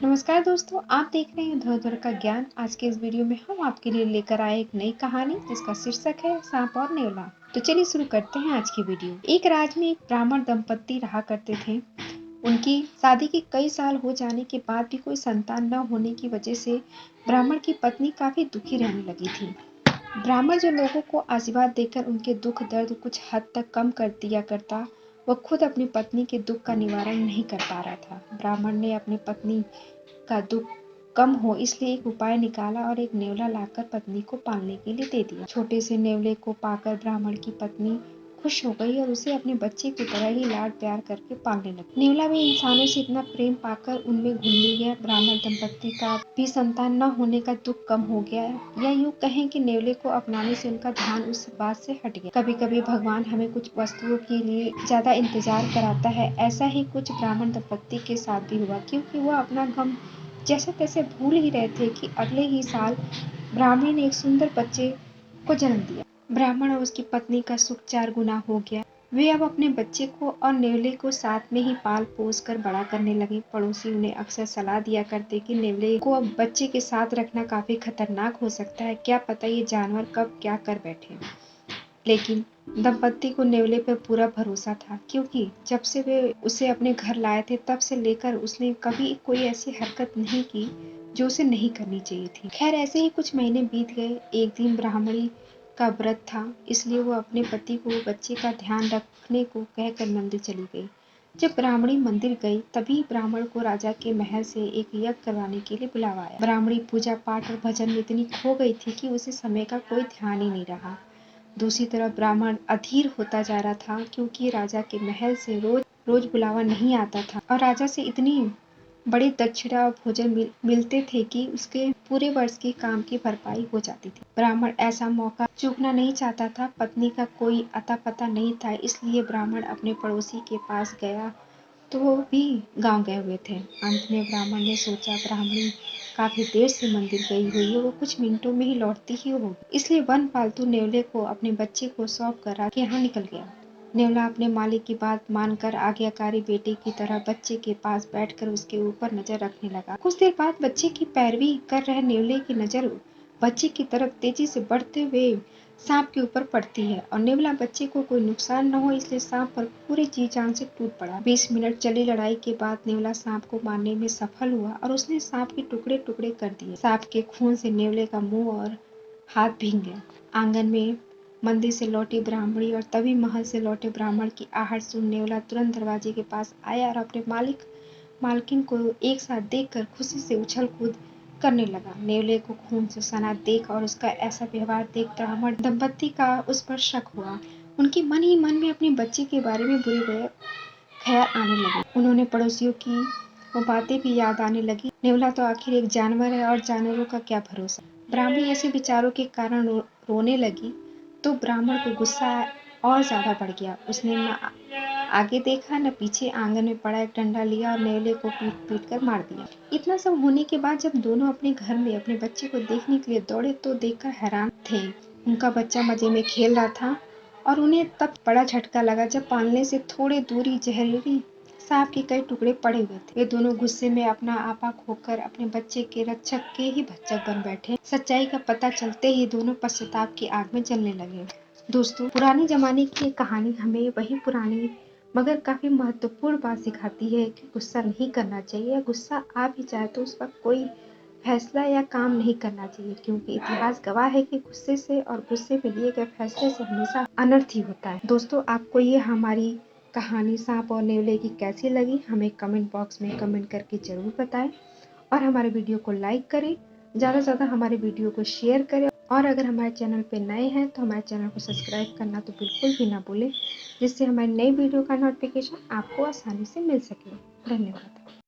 नमस्कार दोस्तों, आप देख रहे हैं धर का ज्ञान। आज के इस वीडियो में हम आपके लिए लेकर आए एक नई कहानी जिसका शीर्षक है सांप और नेवला। तो चलिए शुरू करते हैं आज की वीडियो। एक राज्य में एक ब्राह्मण दंपत्ति रहा करते थे। उनकी शादी के कई साल हो जाने के बाद भी कोई संतान न होने की वजह से ब्राह्मण की पत्नी काफी दुखी रहने लगी थी। ब्राह्मण जो लोगों को आशीर्वाद देकर उनके दुख दर्द कुछ हद तक कम कर दिया करता, वह खुद अपनी पत्नी के दुख का निवारण नहीं कर पा रहा था। ब्राह्मण ने अपनी पत्नी का दुख कम हो इसलिए एक उपाय निकाला और एक नेवला लाकर पत्नी को पालने के लिए दे दिया। छोटे से नेवले को पाकर ब्राह्मण की पत्नी खुश हो गई और उसे अपने बच्चे की तरह ही लाड प्यार करके पालने लगी। नेवला भी इंसानों से इतना प्रेम पाकर उनमें घुल मिल गया। ब्राह्मण दंपत्ति का भी संतान न होने का दुख कम हो गया, या यूं कहें कि नेवले को अपनाने से उनका ध्यान उस बात से हट गया। कभी कभी भगवान हमें कुछ वस्तुओं के लिए ज्यादा इंतजार कराता है। ऐसा ही कुछ ब्राह्मण दंपत्ति के साथ भी हुआ, क्योंकि वह अपना गम जैसे तैसे भूल ही रहे थे कि अगले ही साल ब्राह्मणी ने एक सुंदर बच्चे को जन्म दिया। ब्राह्मण और उसकी पत्नी का सुख 4 गुना हो गया। वे अब अपने बच्चे को और नेवले को साथ में ही पाल पोस कर बड़ा करने लगे। पड़ोसी उन्हें अक्सर सलाह दिया करते कि नेवले को अब बच्चे के साथ रखना काफी खतरनाक हो सकता है, क्या पता ये जानवर कब क्या कर बैठे। लेकिन दंपत्ति को नेवले पर पूरा भरोसा था, क्योंकि जब से वे उसे अपने घर लाए थे तब से लेकर उसने कभी कोई ऐसी हरकत नहीं की जो उसे नहीं करनी चाहिए थी। खैर ऐसे ही कुछ महीने बीत गए। एक दिन ब्राह्मणी का व्रत था, इसलिए वो अपने पति को बच्चे का ध्यान रखने को कहकर मंदिर चली गई। जब ब्राह्मणी मंदिर गई तभी ब्राह्मण को राजा के महल से एक यज्ञ करवाने के लिए बुलावा आया। ब्राह्मणी पूजा पाठ और भजन में इतनी खो गई थी कि उसे समय का कोई ध्यान ही नहीं रहा। दूसरी तरफ ब्राह्मण अधीर होता जा रहा था, क्योंकि राजा के महल से रोज रोज बुलावा नहीं आता था और राजा से इतनी बड़ी दक्षिणा और भोजन मिलते थे कि उसके पूरे वर्ष के काम की भरपाई हो जाती थी। ब्राह्मण ऐसा मौका चूकना नहीं चाहता था। पत्नी का कोई अता पता नहीं था, इसलिए ब्राह्मण अपने पड़ोसी के पास गया तो वो भी गांव गए हुए थे। अंत में ब्राह्मण ने सोचा ब्राह्मणी काफी देर से मंदिर गई हुई है, वो कुछ मिनटों में ही लौटती ही होगी, इसलिए वन पालतू नेवले को अपने बच्चे को सौंप कर राजा के यहाँ निकल गया। नेवला अपने मालिक की बात मानकर आज्ञाकारी बेटे की तरह बच्चे के पास बैठकर उसके ऊपर नजर रखने लगा। कुछ देर बाद बच्चे की पैरवी कर रहे नेवले की नजर बच्चे की तरफ तेजी से बढ़ते हुए सांप के ऊपर पड़ती है और नेवला बच्चे को कोई नुकसान न हो इसलिए सांप पर पूरी जी जान से टूट पड़ा। 20 मिनट चली लड़ाई के बाद नेवला सांप को मारने में सफल हुआ और उसने सांप के टुकड़े टुकड़े कर दिए। सांप के खून से नेवले का मुंह और हाथ भीग गया। आंगन में मंदिर से लौटी ब्राह्मणी और तभी महल से लौटे ब्राह्मण की आहट सुन नेवला तुरंत दरवाजे के पास आया और अपने मालकिन को एक साथ देखकर खुशी से उछल कूद करने लगा। नेवले को खून से सना देख और उसका ऐसा व्यवहार देख ब्राह्मण दंपत्ति का उस पर शक हुआ। उनके मन ही मन में अपने बच्चे के बारे में बुरे ख्याल आने लगे। उन्होंने पड़ोसियों की वो बातें भी याद आने लगी। नेवला तो आखिर एक जानवर है और जानवरों का क्या भरोसा। ब्राह्मणी ऐसे विचारों के कारण रोने लगी तो ब्राह्मण को गुस्सा और ज्यादा बढ़ गया। उसने न आगे देखा न पीछे, आंगन में पड़ा एक डंडा लिया और नेवले को पीट पीट कर मार दिया। इतना सब होने के बाद जब दोनों अपने घर में अपने बच्चे को देखने के लिए दौड़े तो देखकर हैरान थे। उनका बच्चा मजे में खेल रहा था और उन्हें तब बड़ा झटका लगा जब पालने से थोड़े दूरी जहरीली सांप के कई टुकड़े पड़े हुए थे। वे दोनों गुस्से में अपना आपा खोकर अपने बच्चे के रक्षक के ही भक्षक बन बैठे। सच्चाई का पता चलते ही दोनों पश्चाताप की आग में जलने लगे। दोस्तों, पुराने जमाने की कहानी हमें वही पुरानी मगर काफी महत्वपूर्ण बात सिखाती है कि गुस्सा नहीं करना चाहिए। गुस्सा आ भी जाए तो उस वक्त कोई फैसला या काम नहीं करना चाहिए, क्योंकि इतिहास गवाह है कि गुस्से से और गुस्से में लिए गए फैसले से हमेशा अनर्थ ही होता है। दोस्तों, आपको ये हमारी कहानी सांप और नेवले की कैसी लगी हमें कमेंट बॉक्स में कमेंट करके जरूर बताएं और हमारे वीडियो को लाइक करें, ज़्यादा से ज़्यादा हमारे वीडियो को शेयर करें और अगर हमारे चैनल पे नए हैं तो हमारे चैनल को सब्सक्राइब करना तो बिल्कुल भी ना भूलें, जिससे हमारी नई वीडियो का नोटिफिकेशन आपको आसानी से मिल सके। धन्यवाद।